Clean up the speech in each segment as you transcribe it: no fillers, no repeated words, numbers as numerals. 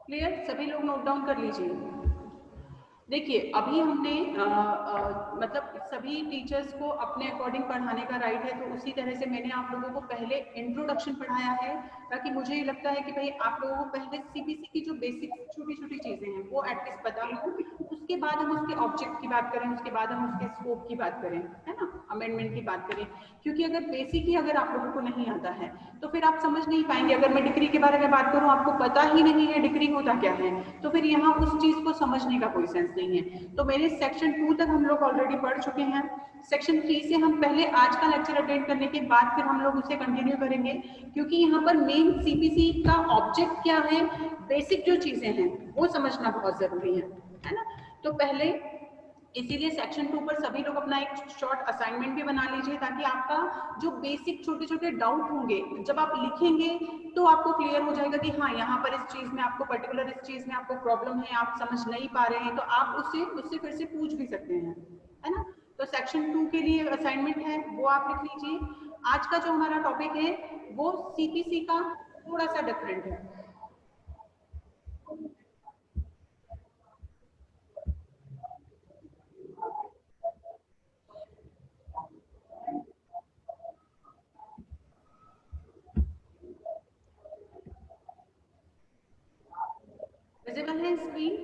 Clear? सभी लोग note down कर लीजिए। देखिए अभी हमने मतलब सभी टीचर्स को अपने अकॉर्डिंग पढ़ाने का राइट है, तो उसी तरह से मैंने आप लोगों को पहले इंट्रोडक्शन पढ़ाया है, ताकि मुझे ये लगता है कि भाई आप लोगों को पहले सीपीसी की जो बेसिक छोटी छोटी चीजें हैं वो एटलीस्ट पता हो, उसके बाद हम उसके ऑब्जेक्ट की बात करें, उसके बाद हम उसके स्कोप की बात करें, है ना, अमेंडमेंट की बात करें। क्योंकि अगर बेसिक ही अगर आप लोगों को नहीं आता है तो फिर आप समझ नहीं पाएंगे। अगर मैं डिग्री के बारे में बात करूं, आपको पता ही नहीं है डिग्री होता क्या है, तो फिर यहाँ उस चीज को समझने का कोई सेंस नहीं है। तो मेरे सेक्शन 2 तक हम लोग ऑलरेडी पढ़ चुके हैं। सेक्शन 3 से हम पहले आज का लेक्चर अटेंड करने के बाद फिर हम लोग उसे कंटिन्यू करेंगे, क्योंकि यहाँ पर मेन सीपीसी का ऑब्जेक्ट क्या है, बेसिक जो चीजें हैं वो समझना बहुत जरूरी है ना। तो पहले इसीलिए सेक्शन 2 पर सभी लोग अपना एक शॉर्ट असाइनमेंट भी बना लीजिए, ताकि आपका जो बेसिक छोटे छोटे डाउट होंगे जब आप लिखेंगे तो आपको क्लियर हो जाएगा कि हाँ यहाँ पर इस चीज में आपको पर्टिकुलर, इस चीज में आपको प्रॉब्लम है, आप समझ नहीं पा रहे हैं, तो आप उससे फिर से पूछ भी सकते हैं, है ना। तो सेक्शन 2 के लिए असाइनमेंट है वो आप लिख लीजिए। आज का जो हमारा टॉपिक है वो सीपीसी का थोड़ा सा डिफरेंट है। विजिबल है स्क्रीन?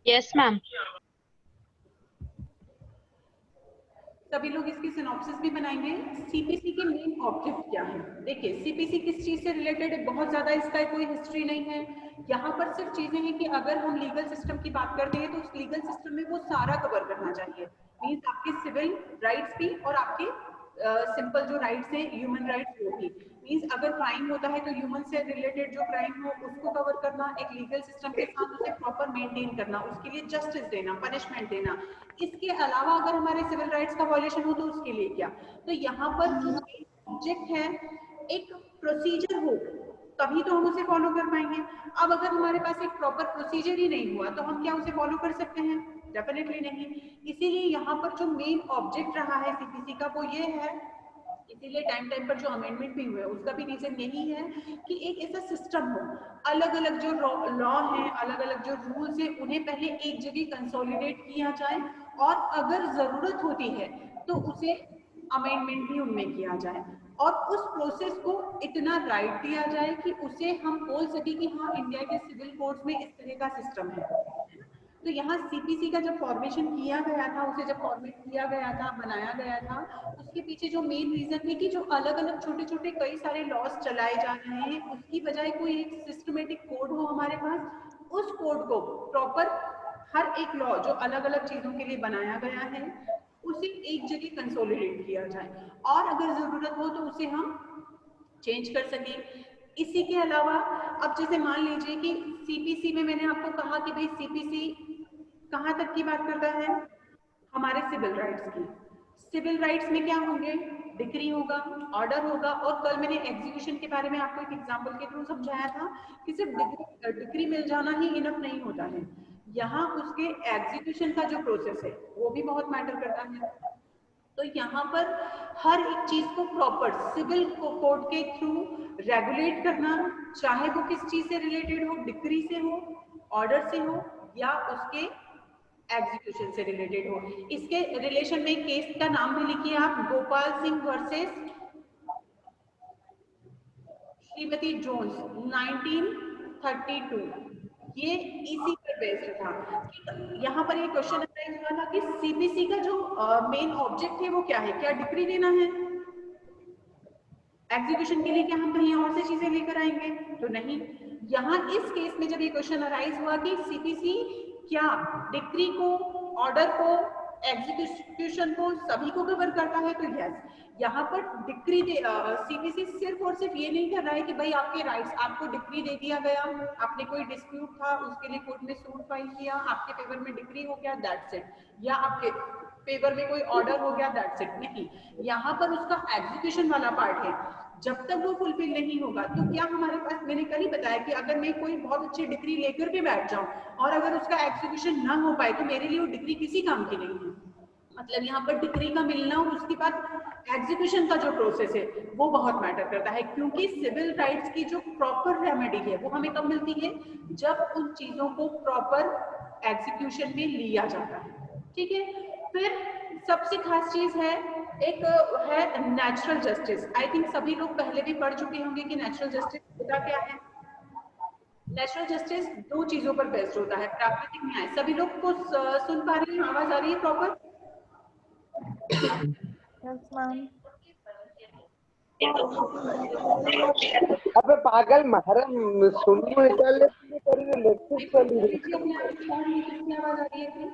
Yes ma'am. सभी लोग इसकी सिनॉप्सिस भी बनाएंगे। सीपीसी के मेन ऑब्जेक्ट क्या है? देखिए सीपीसी किस चीज से रिलेटेड है, बहुत ज्यादा इसका कोई हिस्ट्री नहीं है। यहाँ पर सिर्फ चीजें हैं कि अगर हम लीगल सिस्टम की बात करते हैं तो उस लीगल सिस्टम में वो सारा कवर करना चाहिए। मीन्स आपके सिविल राइट्स भी और आपके सिंपल जो राइट्स हैं ह्यूमन राइट्स वो भी। मीन्स अगर क्राइम होता है तो ह्यूमन से रिलेटेड जो क्राइम हो उसको कवर करना, एक लीगल सिस्टम के साथ उसे प्रॉपर मेंटेन करना, उसके लिए जस्टिस देना, पनिशमेंट देना। इसके अलावा अगर हमारे सिविल राइट्स का वॉयलेशन हो तो उसके लिए क्या। तो यहाँ पर जो ऑब्जेक्ट है, एक प्रोसीजर हो तभी तो हम उसे फॉलो कर पाएंगे। अब अगर हमारे पास एक प्रॉपर प्रोसीजर ही नहीं हुआ तो हम क्या उसे फॉलो कर सकते हैं? डेफिनेटली नहीं। इसीलिए यहाँ पर जो मेन ऑब्जेक्ट रहा है सीपीसी का वो ये है। इसीलिए टाइम टाइम पर जो अमेंडमेंट भी हुए उसका भी रीजन यही है कि एक ऐसा सिस्टम हो, अलग अलग जो लॉ है, अलग अलग जो रूल्स है, उन्हें पहले एक जगह कंसोलिडेट किया जाए, और अगर जरूरत होती है तो उसे अमेंडमेंट भी उनमें किया जाए, और उस प्रोसेस को इतना राइट दिया जाए कि उसे हम बोल सके कि हाँ इंडिया के सिविल कोर्ट्स में इस तरह का सिस्टम है। तो यहाँ सीपीसी का जब फॉर्मेशन किया गया था, उसे जब फॉर्मेट किया गया था, बनाया गया था, उसके पीछे जो मेन रीजन है कि जो अलग अलग छोटे छोटे कई सारे लॉस चलाए जा रहे हैं, उसकी बजाय कोई एक सिस्टमेटिक कोड हो हमारे पास, उस कोड को प्रॉपर हर एक लॉ जो अलग अलग चीजों के लिए बनाया गया है उसे एक जगह कंसोलिडेट किया जाए, और अगर जरूरत हो तो उसे हम चेंज कर सकें। इसी के अलावा अब जैसे मान लीजिए कि सीपीसी में मैंने आपको कहा कि भाई सीपीसी कहाँ तक की बात करता है, हमारे सिविल राइट्स की। सिविल राइट्स में क्या होंगे? डिक्री होगा, ऑर्डर होगा, और कल मैंने एग्जीक्यूशन के बारे में आपको एक एग्जांपल के थ्रू समझाया था कि सिर्फ डिक्री मिल जाना ही इनफ नहीं होता है, यहाँ उसके एग्जीक्यूशन का जो प्रोसेस है वो भी बहुत मैटर करता है। तो यहाँ पर हर एक चीज को प्रॉपर सिविल कोड के थ्रू रेगुलेट करना, चाहे वो किस चीज से रिलेटेड हो, डिक्री से हो, ऑर्डर से हो, या उसके एग्जीक्यूशन से रिलेटेड हो। इसके रिलेशन में केस का नाम भी लिखिए आप, गोपाल सिंह वर्सेस श्रीमती जोन्स 1932। ये इसी पर बेस्ड था। यहाँ पर ये क्वेश्चन अराइज हुआ था कि सीपीसी का जो मेन ऑब्जेक्ट है वो क्या है, क्या डिक्री देना है? एग्जीक्यूशन के लिए क्या हम कहीं और से चीजें लेकर आएंगे? तो नहीं। यहाँ इस केस में जब ये क्वेश्चन अराइज हुआ कि सीपीसी क्या डिक्री को, ऑर्डर को, एग्जीक्यूशन को सभी को कवर करता है, तो यस। यहाँ पर डिक्री सीपीसी सिर्फ और सिर्फ ये नहीं कर रहा है कि भाई आपके राइट्स, आपको डिक्री दे दिया गया, आपने कोई डिस्प्यूट था उसके लिए कोर्ट में सूट फाइल किया, आपके फेवर में डिक्री हो गया, दैट्स इट, या आपके फेवर में कोई ऑर्डर हो गया, दैट्स इट। नहीं, यहाँ पर उसका एग्जीक्यूशन वाला पार्ट है। जब तक वो फुलफिल नहीं होगा तो क्या हमारे पास, मैंने कल ही बताया कि अगर मैं कोई बहुत अच्छी डिग्री लेकर के बैठ जाऊं और अगर उसका एग्जीक्यूशन ना हो पाए तो मेरे लिए वो डिग्री किसी काम की नहीं है। मतलब यहाँ पर डिक्री का मिलना और उसके बाद एग्जीक्यूशन का जो प्रोसेस है वो बहुत मैटर करता है, क्योंकि सिविल राइट्स की जो प्रॉपर रेमेडी है वो हमें कब मिलती है, जब उन चीजों को प्रॉपर एग्जीक्यूशन में लिया जाता है। ठीक है, फिर सबसे खास चीज है, एक है नेचुरल जस्टिस। आई थिंक सभी लोग पहले भी पढ़ चुके होंगे कि नेचुरल जस्टिस होता क्या है। नेचुरल जस्टिस दो चीजों पर बेस्ड होता है, प्राकृतिक न्याय। सभी लोग को सुन पा रही हैं, आवाज आ रही है प्रॉपर? Yes, ma'am. अबे पागल महरम सुनो निकाल ले करिए लेक्चर चली रही किसकी आवाज आ रही है थी?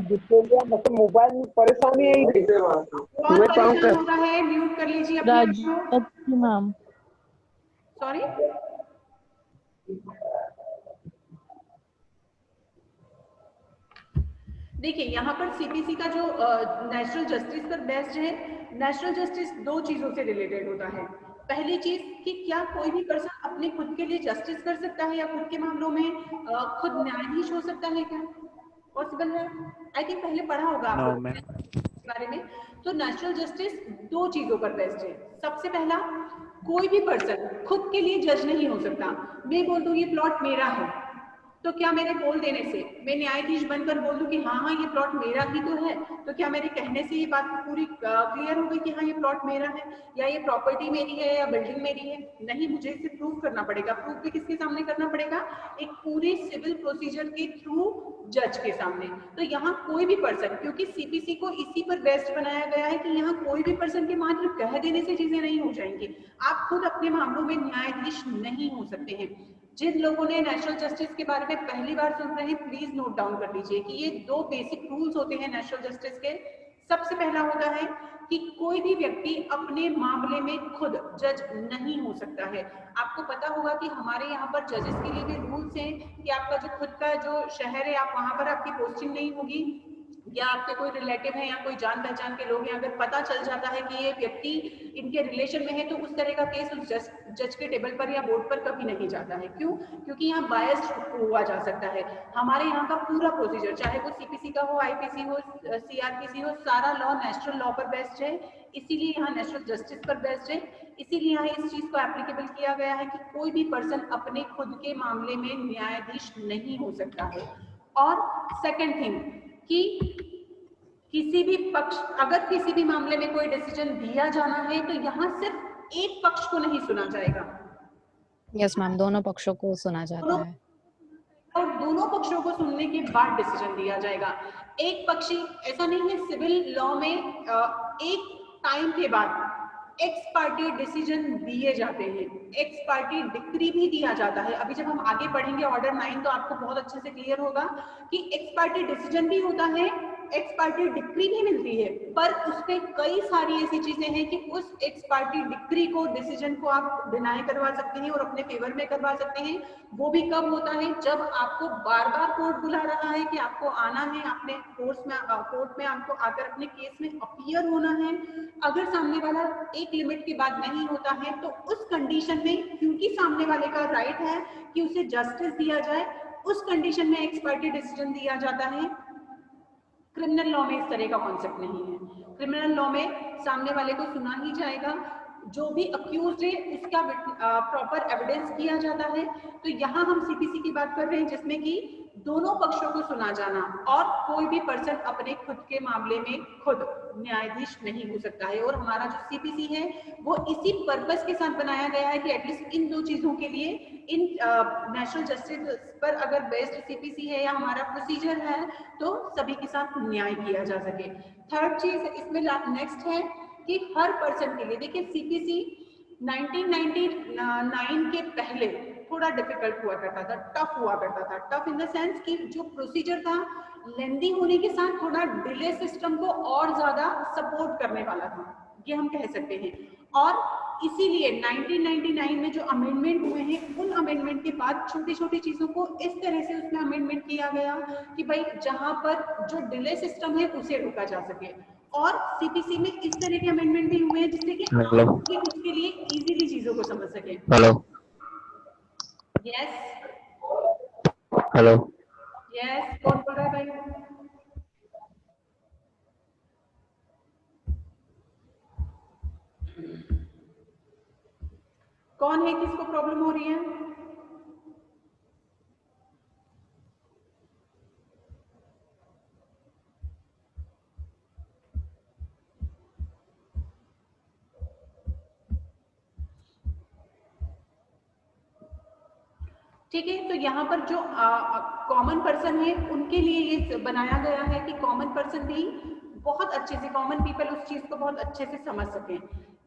डिटेलिया मतलब मोबाइल में परेशानी आई थी कौन परेशान हो रहा है? म्यूट कर लीजिए अपने आप को। मैम। सॉरी, देखिए यहाँ पर सीपीसी का जो नेचुरल जस्टिस पर बेस्ड है, नेचुरल जस्टिस दो चीजों से रिलेटेड होता है। पहली चीज कि क्या कोई भी पर्सन अपने खुद के लिए जस्टिस कर सकता है या खुद के मामलों में खुद न्यायाधीश हो सकता है, क्या पॉसिबल है? आई थिंक पहले पढ़ा होगा आपने इस बारे में। तो नेचुरल जस्टिस दो चीजों पर बेस्ड है। सबसे पहला, कोई भी पर्सन खुद के लिए जज नहीं हो सकता। मैं बोल दूं ये प्लॉट मेरा है, तो क्या मेरे बोल देने से मैं न्यायाधीश बनकर बोल दूं कि हाँ हाँ ये प्लॉट मेरा ही तो है, तो क्या मेरे कहने से ये बात पूरी क्लियर हो गई कि हाँ ये प्लॉट मेरा है या ये प्रॉपर्टी मेरी है या बिल्डिंग मेरी है? नहीं, मुझे इसे प्रूव करना पड़ेगा। प्रूव भी किसके सामने करना पड़ेगा? एक पूरे सिविल प्रोसीजर के थ्रू जज के सामने। तो यहाँ कोई भी पर्सन, क्योंकि सीपीसी को इसी पर बेस्ड बनाया गया है कि यहाँ कोई भी पर्सन के मात्र कह देने से चीजें नहीं हो जाएंगी। आप खुद अपने मामलों में न्यायाधीश नहीं हो सकते हैं। जिन लोगों ने नेचुरल जस्टिस के बारे में पहली बार सुन रहे हैं, प्लीज नोट डाउन कर लीजिए कि ये दो बेसिक रूल्स होते हैं नेचुरल जस्टिस के। सबसे पहला होता है कि कोई भी व्यक्ति अपने मामले में खुद जज नहीं हो सकता है। आपको पता होगा कि हमारे यहाँ पर जजेस के लिए भी रूल्स हैं कि आपका जो खुद का जो शहर है, आप वहां पर आपकी पोस्टिंग नहीं होगी, या आपके कोई रिलेटिव है या कोई जान पहचान के लोग हैं, अगर पता चल जाता है कि ये व्यक्ति इनके रिलेशन में है, तो उस तरह का केस उस जज के टेबल पर या बोर्ड पर कभी नहीं जाता है। क्यों? क्योंकि यहाँ बायस्ड हुआ जा सकता है। हमारे यहाँ का पूरा प्रोसीजर, चाहे वो सीपीसी का हो, आईपीसी हो, सीआरपीसी हो, सारा लॉ नेचुरल लॉ पर बेस्ड है। इसीलिए यहाँ नेचुरल जस्टिस पर बेस्ड है। इसीलिए यहाँ इस चीज को एप्लीकेबल किया गया है कि कोई भी पर्सन अपने खुद के मामले में न्यायाधीश नहीं हो सकता है। और सेकेंड थिंग कि किसी भी पक्ष, अगर किसी भी मामले में कोई डिसीजन दिया जाना है तो यहाँ सिर्फ एक पक्ष को नहीं सुना जाएगा। यस मैम, दोनों पक्षों को सुना जाता है और दोनों पक्षों को सुनने के बाद डिसीजन दिया जाएगा। एक पक्षी ऐसा नहीं है, सिविल लॉ में एक टाइम के बाद एक्स पार्टी डिसीजन दिए जाते हैं, एक्स पार्टी डिक्री भी दिया जाता है। अभी जब हम आगे पढ़ेंगे ऑर्डर 9 तो आपको बहुत अच्छे से क्लियर होगा कि एक्स पार्टी डिसीजन भी होता है, एक्स पार्टी डिक्री भी मिलती है, पर उसमें कई सारी ऐसी चीजें हैं कि उस एक्स पार्टी डिक्री को, डिसीजन को आप डिनाई करवा सकते हैं और अपने फेवर में करवा सकते हैं। वो भी कब होता है? जब आपको बार बार कोर्ट बुला रहा है कि आपको आना है, अपने कोर्ट में आपको आकर अपने केस में अपीयर होना है। अगर सामने वाला एक लिमिट के बाद नहीं होता है तो उस कंडीशन में, क्योंकि सामने वाले का राइट है कि उसे जस्टिस दिया जाए, उस कंडीशन में एक्स पार्टी डिसीजन दिया जाता है। क्रिमिनल लॉ में इस तरह का कॉन्सेप्ट नहीं है। क्रिमिनल लॉ में सामने वाले को सुना ही जाएगा, जो भी अक्यूज्ड है उसका प्रॉपर एविडेंस किया जाता है। तो यहाँ हम सीपीसी की बात कर रहे हैं जिसमें कि दोनों पक्षों को सुना जाना, और कोई भी पर्सन अपने खुद के मामले में खुद न्यायाधीश नहीं हो सकता है। और हमारा जो सीपीसी है वो इसी पर्पस के साथ बनाया गया है कि एटलीस्ट इन दो चीजों के लिए, इन नेशनल जस्टिस पर अगर बेस्ड सीपीसी है या हमारा प्रोसीजर है, तो सभी के साथ न्याय किया जा सके। थर्ड चीज इसमें नेक्स्ट है कि हर पर्सन के लिए, देखिए सीपीसी 1999 के पहले थोड़ा डिफिकल्ट हुआ करता था, टफ हुआ करता था। टफ इन द सेंस कि जो प्रोसीजर था लेंदी होने के साथ थोड़ा डिले सिस्टम को और ज्यादा सपोर्ट करने वाला था, ये हम कह सकते हैं। और इसीलिए 1999 में जो अमेंडमेंट हुए हैं, उन अमेंडमेंट के बाद छोटी छोटी चीजों को इस तरह से उसमें अमेंडमेंट किया गया कि भाई जहां पर जो डिले सिस्टम है उसे रोका जा सके। और सीपीसी में इस तरह के अमेंडमेंट भी हुए हैं जिससे कि आप उसके लिए इजीली चीजों को समझ सके। हेलो यस हेलो यस, कौन बोल रहा है भाई? कौन है किसको प्रॉब्लम हो रही है? ठीक है, तो यहाँ पर जो कॉमन पर्सन है उनके लिए ये बनाया गया है कि कॉमन पर्सन भी बहुत अच्छे से, कॉमन पीपल उस चीज को बहुत अच्छे से समझ सकें।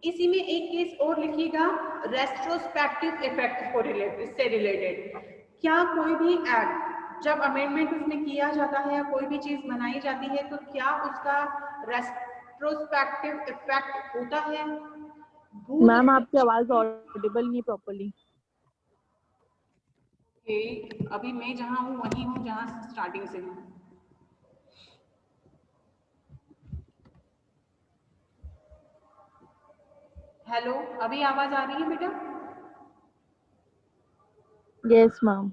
इसी में एक केस और लिखिएगा, रेट्रोस्पेक्टिव इफेक्ट को इससे रिलेटेड। क्या कोई भी एक्ट जब अमेंडमेंट उसमें किया जाता है या कोई भी चीज बनाई जाती है तो क्या उसका रेट्रोस्पेक्टिव इफेक्ट होता है? मैम आपकी आवाज ऑडिबल नहीं प्रॉपर्ली। अभी मैं जहां हूं वहीं हूं जहां स्टार्टिंग से हूं। हेलो, अभी आवाज आ रही है बेटा? Yes ma'am.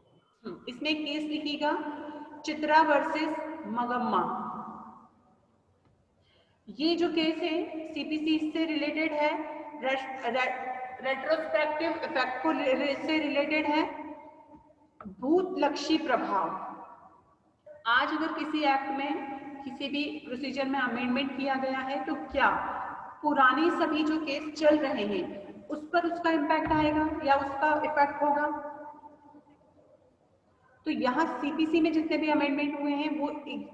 इसमें एक केस लिखिएगा, चित्रा वर्सेस मगम्मा। ये जो केस है सीपीसी से रिलेटेड है, रेट्रोस्पेक्टिव इफेक्ट को से रिलेटेड है, भूतलक्षी प्रभाव। आज अगर किसी एक्ट में किसी भी प्रोसीजर में अमेंडमेंट किया गया है तो क्या पुराने सभी जो केस चल रहे हैं उस पर उसका इम्पैक्ट आएगा या उसका इफेक्ट होगा? तो यहाँ सीपीसी में जितने भी अमेंडमेंट हुए हैं वो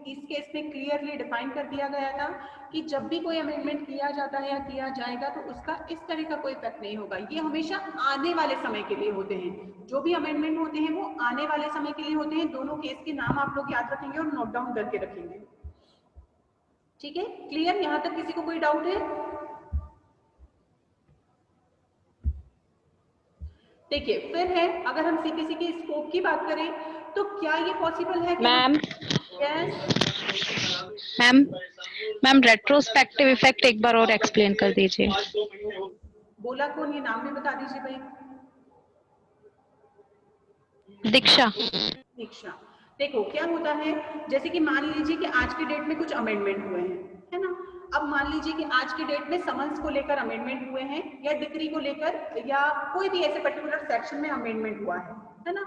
इस केस में क्लियरली डिफाइन कर दिया गया था कि जब भी कोई अमेंडमेंट किया जाता है या किया जाएगा तो उसका इस तरह का कोई इफेक्ट नहीं होगा। ये हमेशा आने वाले समय के लिए होते हैं, जो भी अमेंडमेंट होते हैं वो आने वाले समय के लिए होते हैं। दोनों केस के नाम आप लोग याद रखेंगे और नोट डाउन करके रखेंगे। ठीक है, क्लियर? यहाँ तक किसी को कोई डाउट है? देखिए, फिर है अगर हम सीपीसी के स्कोप की बात करें तो क्या ये पॉसिबल है कि मैम मैम रेट्रोस्पेक्टिव इफेक्ट एक बार और एक्सप्लेन कर दीजिए। बोला कौन? ये नाम भी बता दीजिए भाई। दीक्षा। दीक्षा। देखो क्या होता है, जैसे कि मान लीजिए कि आज की डेट में कुछ अमेंडमेंट हुए हैं, है ना? अब मान लीजिए कि आज की डेट में समन्स को लेकर अमेंडमेंट हुए हैं या डिक्री को लेकर या कोई भी ऐसे पर्टिकुलर सेक्शन में अमेंडमेंट हुआ है ना?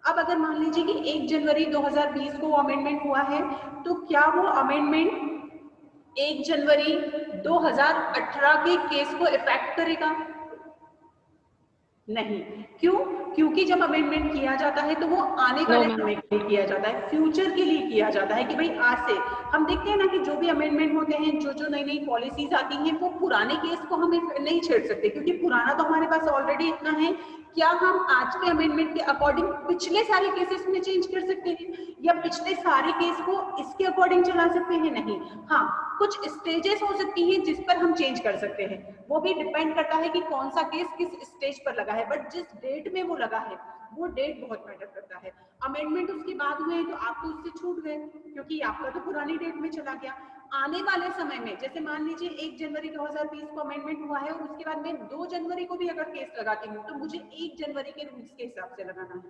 अब अगर मान लीजिए कि 1 जनवरी 2020 को अमेंडमेंट हुआ है तो क्या वो अमेंडमेंट 1 जनवरी 2018 के केस को इफेक्ट करेगा? नहीं। क्यों? क्योंकि जब अमेंडमेंट किया जाता है तो वो आने वाले समय के लिए किया जाता है, फ्यूचर के लिए किया जाता है कि भाई आज से हम देखते हैं ना कि जो भी अमेंडमेंट होते हैं, जो नई नई पॉलिसीज आती हैं वो पुराने केस को हम नहीं छेड़ सकते क्योंकि पुराना तो हमारे पास ऑलरेडी इतना है। क्या हम आज के अमेंडमेंट के अकॉर्डिंग पिछले सारे केसेस में चेंज कर सकते हैं या पिछले सारे केस को इसके अकॉर्डिंग चला सकते हैं? नहीं। हाँ, कुछ स्टेजेस हो सकती हैं जिस पर हम चेंज कर सकते हैं, वो भी डिपेंड करता है कि कौन सा केस किस स्टेज पर लगा है, बट जिस डेट में वो लगा है वो डेट बहुत मैटर करता है। अमेंडमेंट उसके बाद हुए तो आप तो उससे छूट गए क्योंकि आपका तो पुरानी डेट में चला गया। आने वाले समय में जैसे मान लीजिए 1 जनवरी 2020 को अमेंडमेंट हुआ है और उसके बाद में 2 जनवरी को भी अगर केस लगाती हूँ तो मुझे 1 जनवरी के रूल्स के हिसाब से लगाना है,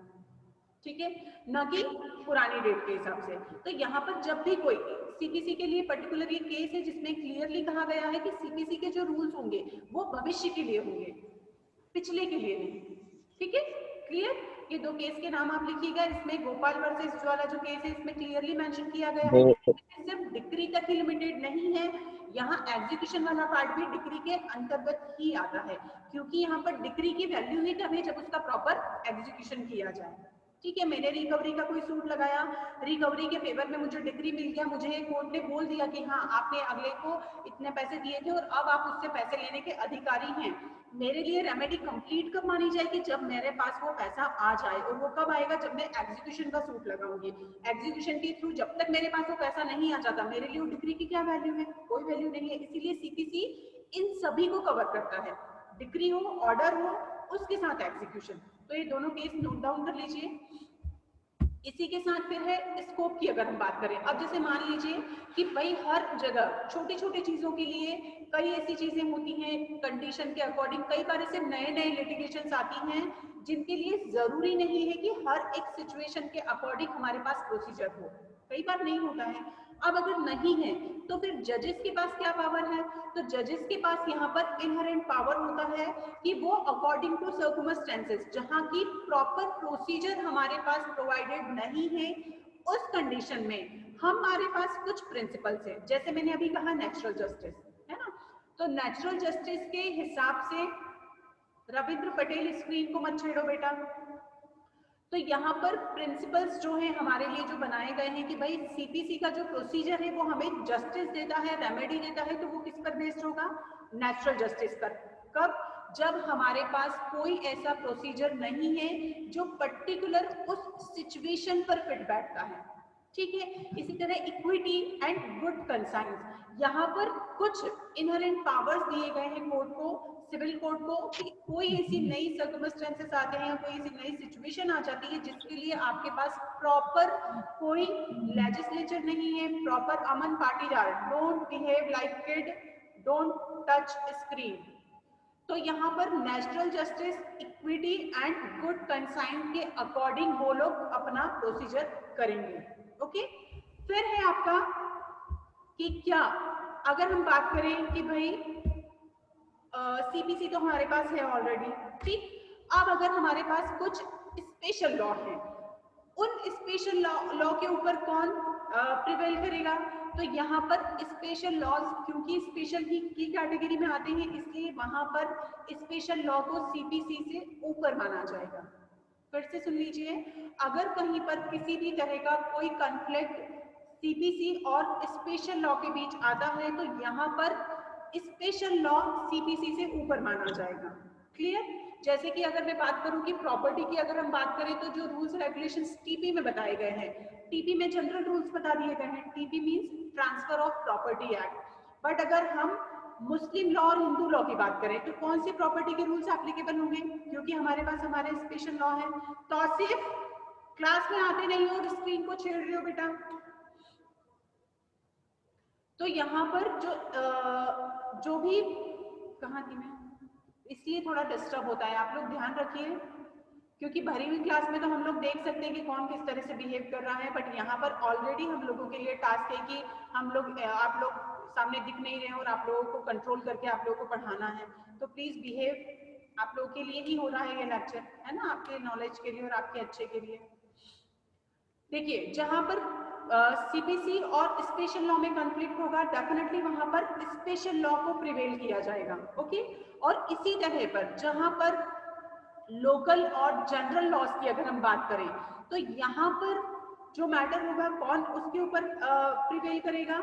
ठीक है, न कि पुरानी डेट के हिसाब से। तो यहाँ पर जब भी कोई सीपीसी के लिए पर्टिकुलर ये केस है जिसमें क्लियरली कहा गया है कि सीपीसी के जो रूल्स होंगे वो भविष्य के लिए होंगे, पिछले के लिए नहीं। ठीक है, क्लियर? ये दो केस के नाम आप लिखिएगा। इसमें गोपाल वर्सेस वाला जो केस है इसमें क्लियरली मेंशन किया गया है सिर्फ डिक्री तक ही लिमिटेड नहीं है, यहाँ एग्जीक्यूशन वाला पार्ट भी डिक्री के अंतर्गत ही आता है क्योंकि यहाँ पर डिक्री की वैल्यू ही तब है जब उसका प्रॉपर एग्जीक्यूशन किया जाए। ठीक है, मैंने रिकवरी का कोई सूट लगाया, रिकवरी के फेवर में मुझे डिक्री मिल गया, मुझे कोर्ट ने बोल दिया कि हाँ आपने अगले को इतने पैसे दिए थे और अब आप उससे पैसे लेने के अधिकारी हैं। मेरे लिए रेमेडी कंप्लीट कब मानी जाएगी? जब मेरे पास वो पैसा आ जाए। और वो कब आएगा? जब मैं एग्जीक्यूशन का सूट लगाऊंगी। एग्जीक्यूशन के थ्रू जब तक मेरे पास वो पैसा नहीं आ जाता मेरे लिए वो डिक्री की क्या वैल्यू है? कोई वैल्यू नहीं है। इसीलिए सीपीसी इन सभी को कवर करता है, डिक्री हो, ऑर्डर हो, उसके साथ एग्जीक्यूशन। तो ये दोनों केस नोट डाउन कर लीजिए। इसी के साथ फिर है स्कोप की अगर हम बात करें, अब जैसे मान लीजिए कि भाई हर जगह छोटी छोटी चीजों के लिए कई ऐसी चीजें होती हैं कंडीशन के अकॉर्डिंग, कई बार ऐसे नए नए लिटिगेशंस आती हैं जिनके लिए जरूरी नहीं है कि हर एक सिचुएशन के अकॉर्डिंग हमारे पास प्रोसीजर हो, कई बार नहीं होता है। अब अगर नहीं है तो फिर जजेस के पास क्या पावर है? तो जजेस के पास यहाँ पर इनहेरेंट पावर होता है कि वो अकॉर्डिंग टू सर्कमस्टेंसेस, जहाँ की प्रॉपर प्रोसीजर हमारे पास प्रोवाइडेड नहीं है, उस कंडीशन में हमारे पास कुछ प्रिंसिपल्स हैं, जैसे मैंने अभी कहा नेचुरल जस्टिस, है ना। तो नेचुरल जस्टिस के हिसाब से, रविंद्र पटेल स्क्रीन को मत छेड़ो बेटा। तो यहाँ पर प्रिंसिपल्स जो है हमारे लिए जो बनाए गए हैं कि भाई सीपीसी का जो प्रोसीजर है वो हमें जस्टिस देता है, रेमेडी देता है, तो वो किस पर बेस्ड होगा? नेचुरल जस्टिस पर। कब? जब हमारे पास कोई ऐसा प्रोसीजर नहीं है जो पर्टिकुलर उस सिचुएशन पर फिट बैठता है, ठीक है। इसी तरह इक्विटी एंड गुड कंसाइंस, यहाँ पर कुछ इनहेरेंट पावर्स दिए गए हैं कोर्ट को, सिविल कोर्ट को, कि कोई ऐसी नई सर्कमस्टेंसेस आते हैं, कोई ऐसी नई सिचुएशन आ जाती है जिसके लिए आपके पास प्रॉपर कोई लेजिस्लेचर नहीं है, proper Aman Patidar, don't behave like kid, don't touch screen. तो यहाँ पर natural justice, equity and good consign के अकॉर्डिंग वो लोग अपना प्रोसीजर करेंगे। ओके, फिर है आपका कि क्या, अगर हम बात करें कि भाई सीपीसी तो हमारे पास है ऑलरेडी, ठीक। अब अगर हमारे पास कुछ स्पेशल लॉ है, उन स्पेशल लॉ के ऊपर कौन प्रिवेल करेगा? तो यहाँ पर स्पेशल लॉज, क्योंकि स्पेशल की कैटेगरी में आते हैं, इसलिए वहां पर स्पेशल लॉ को सीपीसी से ऊपर माना जाएगा। फिर से सुन लीजिए, अगर कहीं पर किसी भी तरह का कोई कॉन्फ्लिक्ट सीपीसी और स्पेशल लॉ के बीच आता है तो यहाँ पर स्पेशल लॉ सीपीसी से ऊपर माना जाएगा। क्लियर? जैसे कि अगर मैं बात करूं कि प्रॉपर्टी की अगर हम बात करें तो जो रूल्स रेगुलेशंस टीपी में बताए गए हैं, टीपी में जनरल रूल्स बता दिए गए हैं, TP means transfer of property act. But अगर हम मुस्लिम लॉ और हिंदू लॉ की बात करें तो कौन सी प्रॉपर्टी के रूल्स एप्लीकेबल होंगे? क्योंकि हमारे पास हमारे स्पेशल लॉ है। तो सिर्फ क्लास में आते नहीं हो और स्क्रीन को छेड़ रहे हो बेटा। तो यहाँ पर जो भी, कहाँ थी मैं, इसलिए थोड़ा डिस्टर्ब होता है, आप लोग ध्यान रखिए, क्योंकि भरी हुई क्लास में तो हम लोग देख सकते हैं कि कौन किस तरह से बिहेव कर रहा है, बट यहाँ पर ऑलरेडी हम लोगों के लिए टास्क है कि हम लोग, आप लोग सामने दिख नहीं रहे और आप लोगों को कंट्रोल करके आप लोगों को पढ़ाना है। तो प्लीज बिहेव, आप लोगों के लिए ही हो रहा है ये लेक्चर, है ना, आपके नॉलेज के लिए और आपके अच्छे के लिए। देखिए, जहां पर सीपीसी और स्पेशल लॉ में कॉन्फ्लिक्ट होगा, डेफिनेटली वहां पर स्पेशल लॉ को प्रिवेल किया जाएगा। ओके, और इसी तरह पर जहां पर लोकल और जनरल लॉज की अगर हम बात करें तो यहाँ पर जो मैटर होगा कौन उसके ऊपर प्रिवेल करेगा?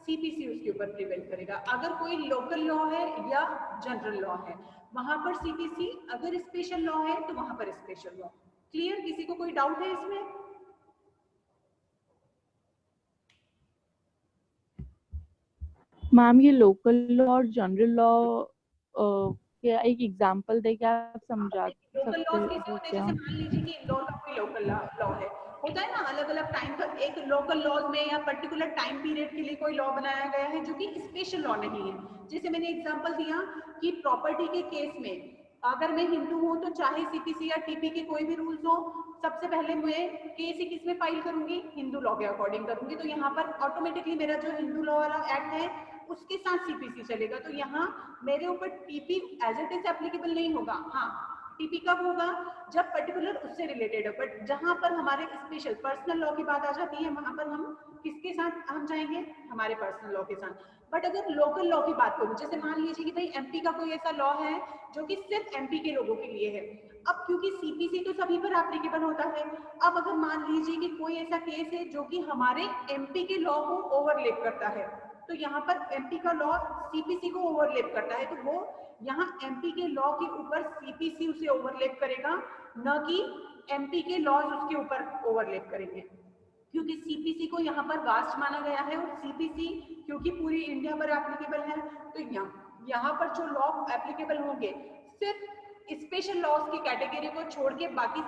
सीपीसी उसके ऊपर प्रिवेल करेगा। अगर कोई लोकल लॉ है या जनरल लॉ है वहां पर सीपीसी, अगर स्पेशल लॉ है तो वहां पर स्पेशल लॉ। क्लियर? किसी को कोई डाउट है इसमें? मैम, ये लोकल लॉ और जनरल लॉ क्या एक एग्जांपल देके आप समझा लोकल सकते लॉज कैसे हो होते हैं? क्या? जैसे मान लीजिए कि इंदौर का कोई लोकल लॉ है, होता है ना अलग अलग टाइम का, एक लोकल लॉज में या पर्टिकुलर टाइम पीरियड के लिए कोई लॉ बनाया गया है जो कि स्पेशल लॉ नहीं है। जैसे मैंने एग्जांपल दिया कि प्रॉपर्टी के केस में अगर मैं हिंदू हूं तो चाहे सीपीसी या टीपी के कोई भी रूल्स हो, सबसे पहले मैं केस ही किस में फाइल करूंगी? हिंदू लॉ के अकॉर्डिंग करूंगी। तो यहाँ पर ऑटोमेटिकली मेरा जो हिंदू लॉ वाला एक्ट है उसके साथ सीपीसी चलेगा। तो यहाँ मेरे ऊपर TP as it is applicable नहीं होगा। हाँ, टीपी कब होगा? जब पर्टिकुलर उससे रिलेटेड है। बट जहां पर हमारे स्पेशल पर्सनल लॉ की बात आ जाती है वहां पर हम किसके साथ हम जाएंगे? हमारे पर्सनल लॉ के साथ। बट अगर लोकल लॉ की बात करूं, जैसे मान लीजिए कि भाई एमपी का कोई ऐसा लॉ है जो कि सिर्फ एमपी के लोगों के लिए है। अब क्योंकि सीपीसी तो सभी पर एप्लीकेबल होता है, अब अगर मान लीजिए कि कोई ऐसा केस है जो कि हमारे एमपी के लॉ को ओवरलैप करता है, तो यहाँ पर एमपी का लॉ सीपीसी को ओवरलैप करता है, तो वो यहाँ एमपी के लॉ के ऊपर सीपीसी उसे ओवरलैप करेगा, न कि एमपी के लॉज उसके ऊपर ओवरलैप करेंगे। क्योंकि सीपीसी को यहाँ पर वास्ट माना गया है और सीपीसी क्योंकि पूरी इंडिया पर एप्लीकेबल है, तो यहाँ पर जो लॉ एप्लीकेबल होंगे सिर्फ स्पेशल लॉज की कैटेगरी को छोड़ के बाकी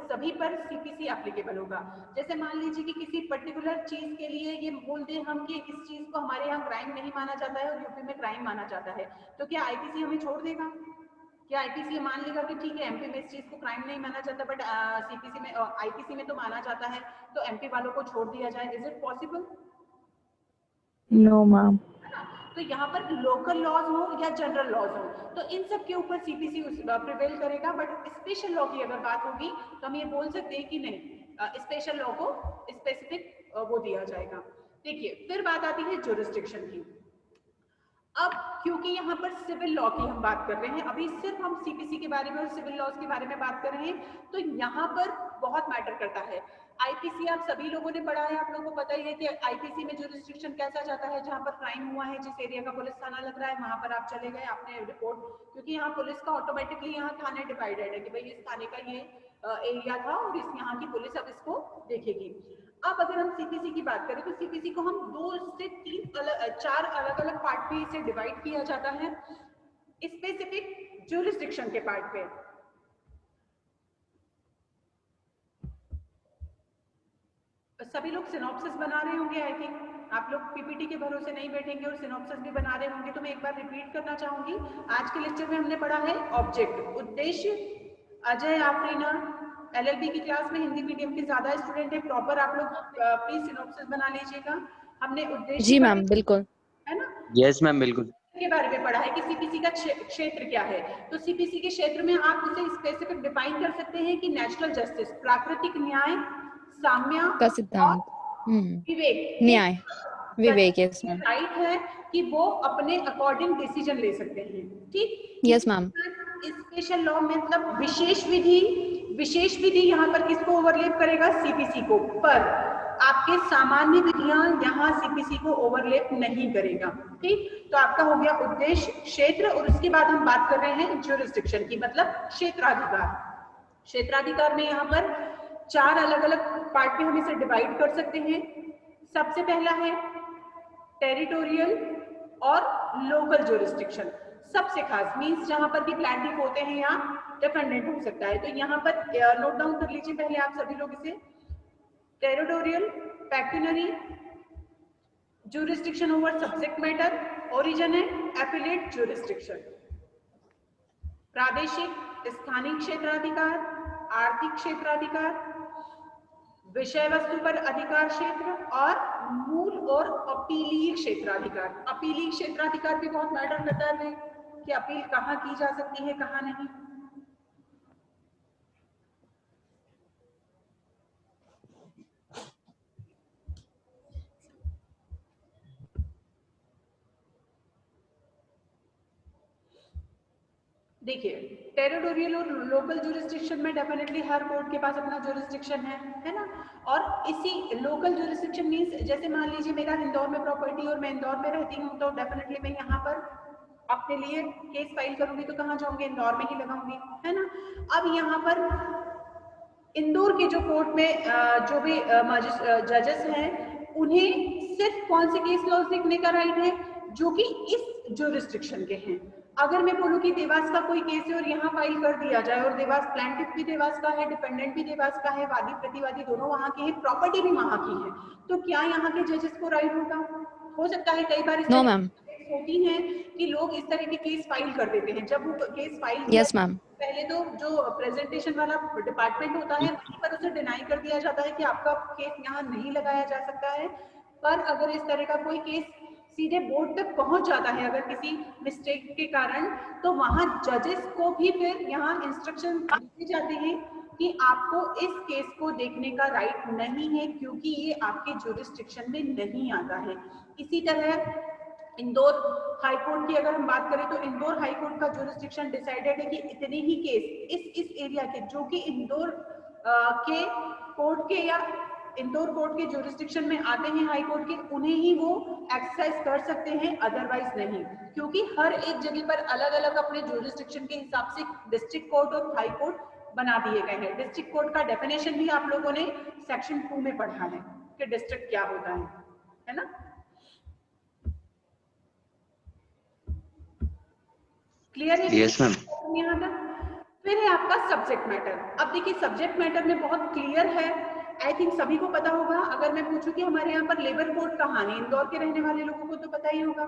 सभी पर सीपीसी एप्लीकेबल होगा। जैसे मान लीजिए कि किसी पर्टिकुलर चीज के लिए ये बोल दे हम कि इस चीज को हमारे यहाँ क्राइम नहीं माना जाता है और यूपी में क्राइम माना जाता है, तो क्या आईपीसी हमें छोड़ देगा? क्या आईपीसी मान लेगा कि ठीक है एमपी में इस चीज को क्राइम नहीं माना जाता बट सीपीसी में आईपीसी में तो माना जाता है, तो एमपी वालों को छोड़ दिया जाए? Is it possible? No, ma'am. तो यहाँ पर लोकल लॉज हो या जनरल लॉज हो, तो इन सब के ऊपर सीपीसी प्रिवेल करेगा। बट स्पेशल लॉ की अगर बात होगी तो हम ये बोल सकते हैं कि नहीं, स्पेशल लॉ को स्पेसिफिक वो दिया जाएगा। देखिए, फिर बात आती है ज्यूरिसडिक्शन की। अब क्योंकि यहाँ पर सिविल लॉ की हम बात कर रहे हैं, अभी सिर्फ हम सीपीसी के बारे में और सिविल लॉज के बारे में बात कर रहे हैं, तो यहाँ पर बहुत मैटर करता है। आईपीसी आप सभी लोगों ने पढ़ा है, आप लोगों को पता ही है कि आईपीसी में ज्यूरिसडिक्शन कैसा जाता है। जहाँ पर क्राइम हुआ है, जिस एरिया का पुलिस थाना लग रहा है, वहां पर आप चले गए, आपने रिपोर्ट, क्योंकि यहाँ पुलिस का ऑटोमेटिकली यहाँ थाने डिवाइडेड है कि भाई इस थाने का ये एरिया था और इस यहाँ की पुलिस अब इसको देखेगी। अब अगर हम सीपीसी की बात करें तो सीपीसी को हम 2 से 4 अलग अलग पार्ट में इसे डिवाइड किया जाता है। स्पेसिफिक ज्यूरिसडिक्शन के पार्ट पे सभी लोग सिनॉप्सिस बना रहे होंगे। आई थिंक आप लोग पीपीटी के भरोसे नहीं बैठेंगे और सिनॉप्सिस भी बना रहे होंगे। तो मैं एक बार रिपीट करना चाहूंगी, आज के लेक्चर में हमने पढ़ा है ऑब्जेक्ट, उद्देश्य। अजय, आफरीना एलएलबी की क्लास में हिंदी मीडियम के ज्यादा स्टूडेंट है, प्रॉपर आप लोग प्लीज सिनॉप्सिस बना लीजिएगा। हमने उद्देश्य जी मैम, बिल्कुल। है ना, यस मैम, बिल्कुल के बारे में पढ़ा है कि सीपीसी का क्षेत्र क्या है। तो सीपीसी के क्षेत्र में आप इसे स्पेसिफिक डिफाइन कर सकते हैं कि नेचुरल जस्टिस, प्राकृतिक न्याय, साम्य का सिद्धांत, विवेक, न्याय, विवेक। Yes ma'am. राइट है कि वो अपने अकॉर्डिंग डिसीजन ले सकते हैं। ठीक, यस मैम। स्पेशल लॉ मतलब विशेष विधि यहाँ पर किसको ओवरलेप करेगा? सीपीसी को। पर आपके सामान्य विधियां यहाँ सीपीसी को ओवरलेप नहीं करेगा। ठीक, तो आपका हो गया उद्देश्य, क्षेत्र, और उसके बाद हम बात कर रहे हैं ज्यूरिसडिक्शन की, मतलब क्षेत्राधिकार। क्षेत्राधिकार में यहाँ पर 4 अलग अलग पार्ट में हम इसे डिवाइड कर सकते हैं। सबसे पहला है टेरिटोरियल और लोकल ज्यूरिसडिक्शन। सबसे खास मींस जहां पर भी प्लांटिंग होते हैं या डिफेंडेंट हो सकता है। तो यहाँ पर नोट डाउन कर लीजिए पहले आप सभी लोग इसे। Territorial, pecuniary, jurisdiction over subject matter, origin है एफिलिएट ज्यूरिसडिक्शन, प्रादेशिक स्थानीय क्षेत्राधिकार, आर्थिक क्षेत्राधिकार, विषय वस्तु पर अधिकार क्षेत्र, और मूल और अपीलीय क्षेत्राधिकार। अपीलीय क्षेत्राधिकार भी बहुत मैटर करता है कि अपील कहाँ की जा सकती है, कहाँ नहीं। देखिए, टेरिटोरियल और लोकल ज्यूरिसडिक्शन में डेफिनेटली हर कोर्ट के पास अपना ज्यूरिसडिक्शन है ना। और इसी लोकल ज्यूरिसडिक्शन मींस जैसे मान लीजिए मेरा इंदौर में प्रॉपर्टी और मैं इंदौर में रहती हूँ, तो डेफिनेटली मैं यहाँ पर अपने लिए केस फाइल करूंगी तो कहाँ जाऊंगी? इंदौर में ही लगाऊंगी, है ना। अब यहाँ पर इंदौर के जो कोर्ट में जो भी जजेस हैं, उन्हें सिर्फ कौन से केस लॉज देखने का राइट है? जो कि इस ज्यूरिसडिक्शन के हैं। अगर मैं बोलूं कि देवास का कोई केस है और यहाँ फाइल कर दिया जाए, और देवास प्लांटिफ भी देवास का है, डिपेंडेंट भी देवास का है, वादी प्रतिवादी दोनों वहां के हैं, प्रॉपर्टी भी वहां की है, तो क्या यहाँ के जजेस को राइट होगा? हो सकता है कई बार नो मैम। होती हैं कि लोग इस तरह के केस फाइल कर देते हैं। जब वो केस फाइल यस मैम। पहले तो जो प्रेजेंटेशन वाला डिपार्टमेंट होता है वहीं पर उसे डिनाई कर दिया जाता है कि आपका केस यहाँ नहीं लगाया जा सकता है। पर अगर इस तरह का कोई केस सीधे बोर्ड तक पहुंच जाता है अगर किसी मिस्टेक के कारण, तो वहां जजेस को भी फिर यहाँ इंस्ट्रक्शन दिए जाते हैं कि आपको इस केस को देखने का राइट नहीं है, क्योंकि ये आपके ज्यूरिसडिक्शन में नहीं आता है। इसी तरह इंदौर हाई कोर्ट की अगर हम बात करें तो इंदौर हाई कोर्ट का ज्यूरिसडिक्शन डिसाइडेड है कि इतने ही केस इस एरिया के जो कि इंदौर के कोर्ट के या इंदौर कोर्ट के ज्यूरिसडिक्शन में आते हैं हाई कोर्ट के, उन्हें ही वो एक्सरसाइज कर सकते हैं, अदरवाइज नहीं। क्योंकि हर एक जगह पर अलग अलग अपने ज्यूरिसडिक्शन के हिसाब से डिस्ट्रिक्ट कोर्ट और हाई कोर्ट बना दिए गए हैं। डिस्ट्रिक्ट कोर्ट का डेफिनेशन भी आप लोगों ने सेक्शन 2 में पढ़ा है कि डिस्ट्रिक्ट क्या होता है ना। क्लियर है? Yes ma'am. यहाँ तक। फिर है आपका सब्जेक्ट मैटर। अब देखिए सब्जेक्ट मैटर में बहुत क्लियर है, आई थिंक सभी को पता होगा। अगर मैं पूछूं कि हमारे यहाँ पर लेबर कोड कहाँ है, इंदौर के रहने वाले लोगों को तो पता ही होगा।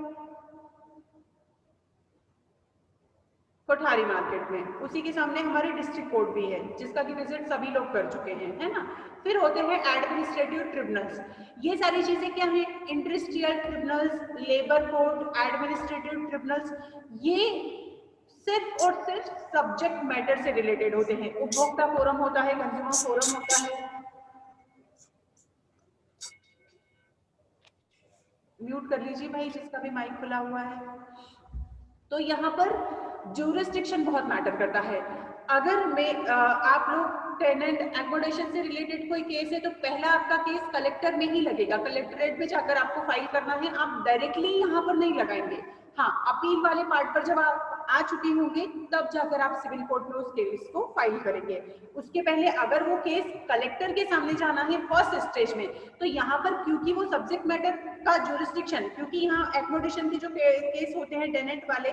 कोठारी मार्केट में, उसी के सामने हमारे डिस्ट्रिक्ट कोर्ट भी है जिसका कि विजिट सभी लोग कर चुके हैं, है ना। फिर होते हैं एडमिनिस्ट्रेटिव ट्रिब्यूनल्स। ये सारी चीजें क्या है, industrial tribunals, labour court, administrative tribunals, ये सिर्फ और सिर्फ सब्जेक्ट मैटर से रिलेटेड होते हैं। उपभोक्ता फोरम होता है, कंज्यूमर फोरम होता है, म्यूट कर लीजिए भाई जिसका भी माइक खुला हुआ है। तो यहाँ पर ज्यूरिसडिक्शन बहुत मैटर करता है। अगर मैं आप लोग टेनेंट एकोमोडेशन से रिलेटेड कोई केस है तो पहला आपका केस कलेक्टर में ही लगेगा, कलेक्टरेट में जाकर आपको फाइल करना है, आप डायरेक्टली यहाँ पर नहीं लगाएंगे। हाँ, अपील वाले पार्ट पर जब आप आ चुके होंगे तब जाकर आप सिविल कोर्ट में उस केस को फाइल करेंगे। उसके पहले अगर वो केस कलेक्टर के सामने जाना है फर्स्ट स्टेज में, तो यहाँ पर क्योंकि वो सब्जेक्ट मैटर का ज्यूरिसडिक्शन, क्योंकि यहाँ एकोमोडेशन के जो केस होते हैं टेनेंट वाले,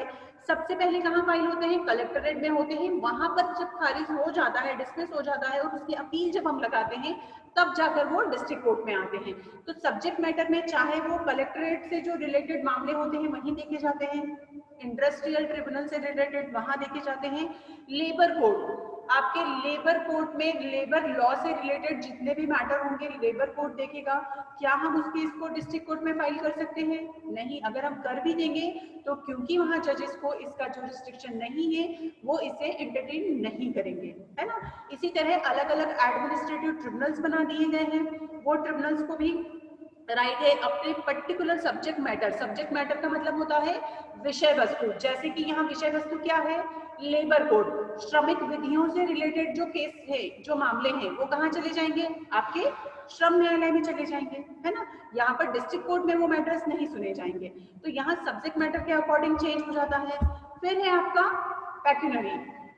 सबसे पहले कहाँ फाइल होते हैं, कलेक्टरेट में होते हैं। वहां पर जब खारिज हो जाता है, डिसमिस हो जाता है और उसकी अपील जब हम लगाते हैं तब जाकर वो डिस्ट्रिक्ट कोर्ट में आते हैं। तो सब्जेक्ट मैटर में चाहे वो कलेक्टरेट से जो रिलेटेड मामले होते हैं वहीं देखे जाते हैं, इंडस्ट्रियल ट्रिब्यूनल से रिलेटेड वहां देखे जाते हैं, लेबर कोर्ट, आपके लेबर कोर्ट में लेबर लॉ से रिलेटेड जितने भी मैटर होंगे लेबर कोर्ट देखेगा। क्या हम उस केस को डिस्ट्रिक्ट कोर्ट में फाइल कर सकते हैं? नहीं। अगर हम कर भी देंगे तो क्योंकि वहां जजेस को इसका ज्यूरिसडिक्शन नहीं है, वो इसे एंटरटेन नहीं करेंगे, है ना। इसी तरह अलग अलग एडमिनिस्ट्रेटिव ट्रिब्यूनल्स बना दिए गए हैं, वो ट्रिब्यूनल्स को भी राइट है अपने particular subject matter, subject matter का मतलब होता है विषय वस्तु। जैसे कि यहाँ विषय वस्तु क्या है, लेबर कोड, श्रमिक विधियों से रिलेटेड जो केस है, जो मामले हैं, वो कहाँ चले जाएंगे, आपके श्रम न्यायालय में चले जाएंगे, है ना। यहाँ पर डिस्ट्रिक्ट कोर्ट में वो मैटर्स नहीं सुने जाएंगे। तो यहाँ सब्जेक्ट मैटर के अकॉर्डिंग चेंज हो जाता है। फिर है आपका पेक्यूनरी,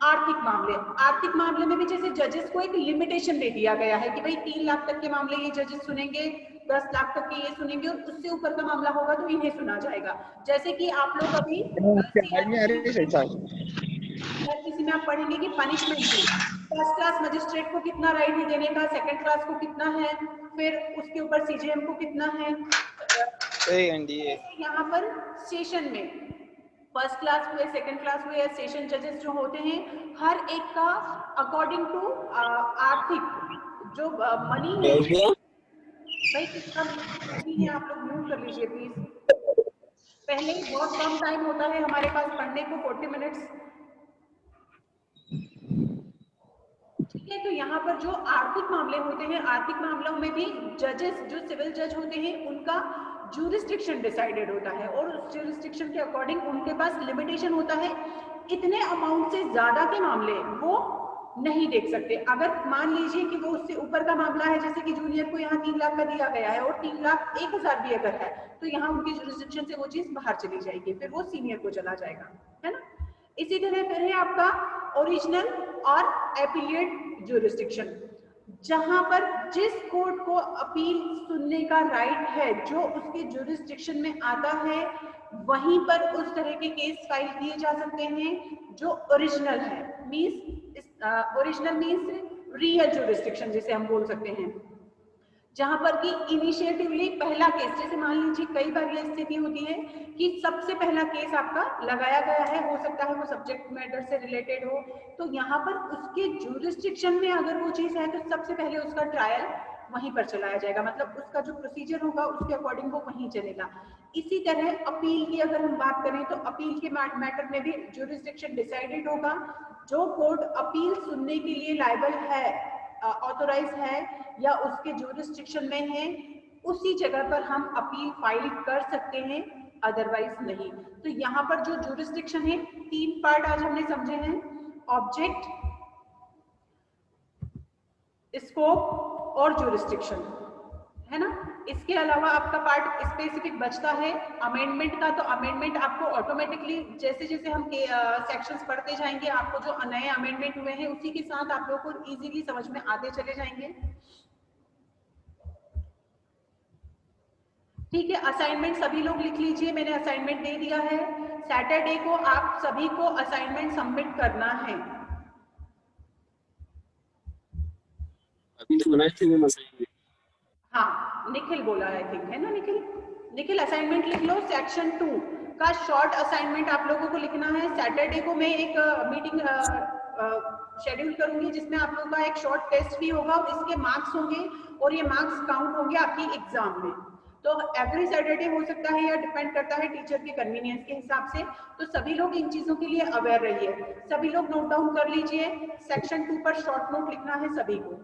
आर्थिक मामले। आर्थिक मामले में भी जैसे जजेस को एक लिमिटेशन दे दिया गया है कि भाई 3 लाख तक के मामले ये जजेस सुनेंगे, 10 लाख तक के ये सुनेंगे, और उससे ऊपर का मामला होगा तो इन्हें सुना जाएगा। जैसे कि आप लोग अभी किसी में आप पढ़ेंगे कि पनिशमेंट की फर्स्ट क्लास मजिस्ट्रेट को कितना राइट है देने का, सेकंड क्लास को कितना है, फिर उसके ऊपर सीजेएम को कितना है। यहाँ पर सेशन में फर्स्ट क्लास हुए, सेकंड क्लास हुए, सेशन जजेस जो होते हैं, हर एक का अकॉर्डिंग टू आर्थिक जो मनी है। भाई कितना है, आप लोग म्यूट कर लीजिए प्लीज। पहले बहुत कम टाइम होता है हमारे पास पढ़ने को, 40 मिनट्स, ठीक है। तो यहाँ पर जो आर्थिक मामले होते हैं, आर्थिक मामलों में भी जजेस जो सिविल जज होते हैं उनका ज्यूरिसडिक्शन डिसाइडेड होता है, और उस ज्यूरिसडिक्शन के अकॉर्डिंग उनके पास लिमिटेशन होता है, इतने अमाउंट से ज्यादा के मामले वो नहीं देख सकते। अगर मान लीजिए कि वो उससे ऊपर का मामला है, जैसे कि जूनियर को यहाँ 3 लाख का दिया गया है और 3,01,000 भी अगर है, तो यहाँ उनकी ज्यूरिसडिक्शन से वो चीज बाहर चली जाएगी, फिर वो सीनियर को चला जाएगा, है ना। इसी तरह फिर है आपका ओरिजिनल और एपीलिएट ज्यूरिसडिक्शन, जहां पर जिस कोर्ट को अपील सुनने का राइट है, जो उसके ज्यूरिसडिक्शन में आता है, वहीं पर उस तरह के केस फाइल किए जा सकते हैं जो ओरिजिनल है। ओरिजिनल मीन्स रियल ज्यूरिसडिक्शन जिसे हम बोल सकते हैं, जहां पर कि इनिशिएटिवली पहला केस, जैसे मान लीजिए कई बार ये स्थिति होती है कि सबसे पहला केस आपका लगाया गया है, हो सकता है वो सब्जेक्ट मैटर से रिलेटेड हो, तो यहाँ पर उसके ज्यूरिसडिक्शन में अगर वो चीज है तो सबसे पहले उसका ट्रायल वहीं पर चलाया जाएगा, मतलब उसका जो प्रोसीजर होगा उसके अकॉर्डिंग वो वहीं चलेगा। इसी तरह अपील की अगर हम बात करें तो अपील के मैटर में भी ज्यूरिसडिक्शन डिसाइडेड होगा। जो कोर्ट अपील सुनने के लिए लायबल है, ऑथोराइज है या उसके ज्यूरिसडिक्शन में है, उसी जगह पर हम अपील फाइल कर सकते हैं, अदरवाइज नहीं। तो यहाँ पर जो ज्यूरिसडिक्शन है, 3 पार्ट आज हमने समझे हैं, ऑब्जेक्ट, स्कोप और ज्यूरिसडिक्शन, है ना। इसके अलावा आपका पार्ट स्पेसिफिक बचता है अमेंडमेंट का। तो अमेंडमेंट आपको ऑटोमेटिकली जैसे जैसे हम सेक्शंस पढ़ते जाएंगे, आपको जो नए अमेंडमेंट हुए हैं उसी के साथ आप लोगों को इजीली समझ में आते चले जाएंगे, ठीक है। असाइनमेंट सभी लोग लिख लीजिए, मैंने असाइनमेंट दे दिया है। सैटरडे को आप सभी को असाइनमेंट सबमिट करना है। अभी तो बनाए थे, हाँ, निखिल बोला आई थिंक, है ना निखिल। निखिल असाइनमेंट लिख लो, सेक्शन 2 का शॉर्ट असाइनमेंट आप लोगों को लिखना है। सैटरडे को मैं एक मीटिंग शेड्यूल करूंगी जिसमें आप लोगों का एक शॉर्ट टेस्ट भी होगा और इसके मार्क्स होंगे और ये मार्क्स काउंट होंगे आपकी एग्जाम में। तो एवरी सैटरडे हो सकता है या डिपेंड करता है टीचर के कन्वीनियंस के हिसाब से। तो सभी लोग इन चीजों के लिए अवेयर रहिए। सभी लोग नोट डाउन कर लीजिए, सेक्शन 2 पर शॉर्ट नोट लिखना है सभी को,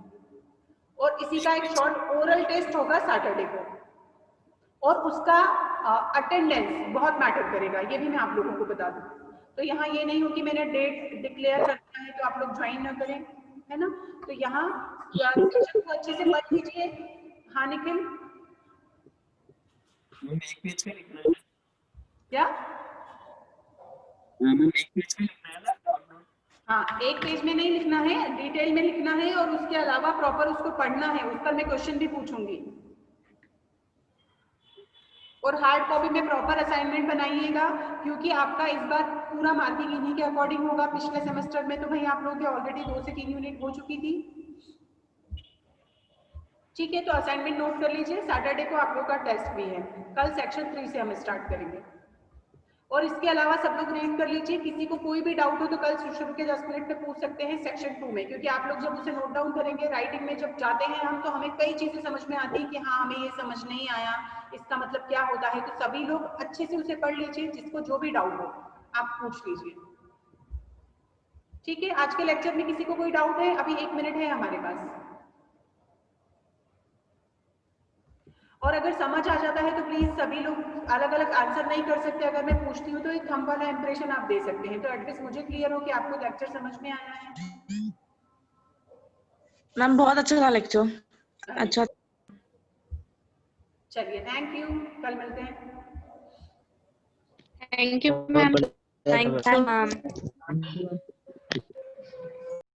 और इसी का एक शॉर्ट ओरल टेस्ट होगा सैटरडे को, और उसका अटेंडेंस बहुत मैटर करेगा, ये भी मैं आप लोगों को बता दूं। तो यहाँ ये नहीं हो कि मैंने डेट डिक्लेयर करना है तो आप लोग ज्वाइन ना करें, है ना। तो यहाँ सेक्शन को अच्छे से पढ़ लीजिए। हाँ निखिल, एक पेज पे लिखना है क्या? मैम, एक पेज पे लिखना है ना? हाँ, एक पेज में नहीं लिखना है, डिटेल में लिखना है, और उसके अलावा प्रॉपर उसको पढ़ना है। उस पर मैं क्वेश्चन भी पूछूंगी। और हार्ड कॉपी में प्रॉपर असाइनमेंट बनाइएगा, क्योंकि आपका इस बार पूरा मार्किंग इन्हीं के अकॉर्डिंग होगा। पिछले सेमेस्टर में तो भाई आप लोगों के ऑलरेडी 2 से 3 यूनिट हो चुकी थी। ठीक है, तो असाइनमेंट नोट कर लीजिए। सैटरडे को आप लोग का टेस्ट भी है। कल सेक्शन 3 से हम स्टार्ट करेंगे। और इसके अलावा सब लोग रीड कर लीजिए। किसी को कोई भी डाउट हो तो कल शुरू के 10 मिनट में पूछ सकते हैं सेक्शन 2 में, क्योंकि आप लोग जब उसे नोट डाउन करेंगे राइटिंग में जब जाते हैं हम, तो हमें कई चीजें समझ में आती है कि हाँ हमें ये समझ नहीं आया, इसका मतलब क्या होता है। तो सभी लोग अच्छे से उसे पढ़ लीजिए। जिसको जो भी डाउट हो आप पूछ लीजिए। ठीक है, आज के लेक्चर में किसी को कोई डाउट है? अभी 1 मिनट है हमारे पास। और अगर समझ आ जाता है तो प्लीज, सभी लोग अलग अलग आंसर नहीं कर सकते। अगर मैं पूछती हूँ तो एक थंब वाला इंप्रेशन आप दे सकते हैं, तो एटलीस्ट मुझे क्लियर हो कि आपको लेक्चर समझ में आया है। मैम बहुत अच्छा था लेक्चर। अच्छा, चलिए, थैंक यू, कल मिलते हैं। Thank you, ma'am. Thank you ma'am.